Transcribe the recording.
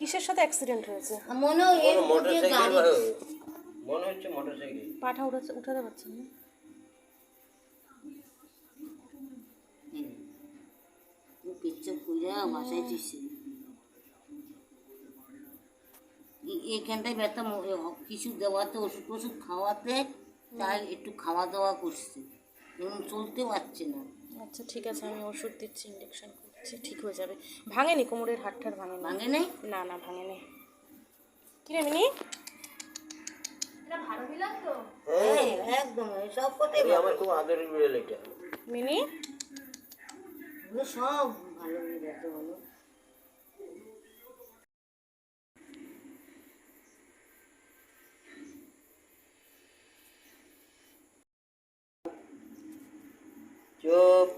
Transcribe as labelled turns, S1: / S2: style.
S1: কিসের সাথে অ্যাক্সিডেন্ট হয়েছে?
S2: মনে হয় এর মধ্যে গাড়ি
S3: মনে হচ্ছে মোটরসাইকেল।
S1: পাঠা উঠাতে পারছেন না?
S2: পেচ্ছাপ করে বাসায় দিচ্ছে। এখানটায় ব্যথা কিছু দেওয়াতে ওষুধ টষুধ খাওয়াতে তাই একটু খাওয়া দাওয়া করছে, এবং চলতে পারছে না।
S1: আচ্ছা ঠিক আছে, আমি ওষুধ দিচ্ছি, ইঞ্জেকশন করছি, ঠিক হয়ে যাবে। ভাঙেনি কোমরের হাড়টার? ভাঙেনি?
S2: ভাঙে নাই।
S1: না না ভাঙে নেই। কিরে মিনি,
S2: হ্যাঁ একদম সব কথাই
S3: আমার খুব আদরের বিড়াল এটা।
S1: মিনি
S2: সব ভালো হয়ে গেছে বলো।
S3: চুপ।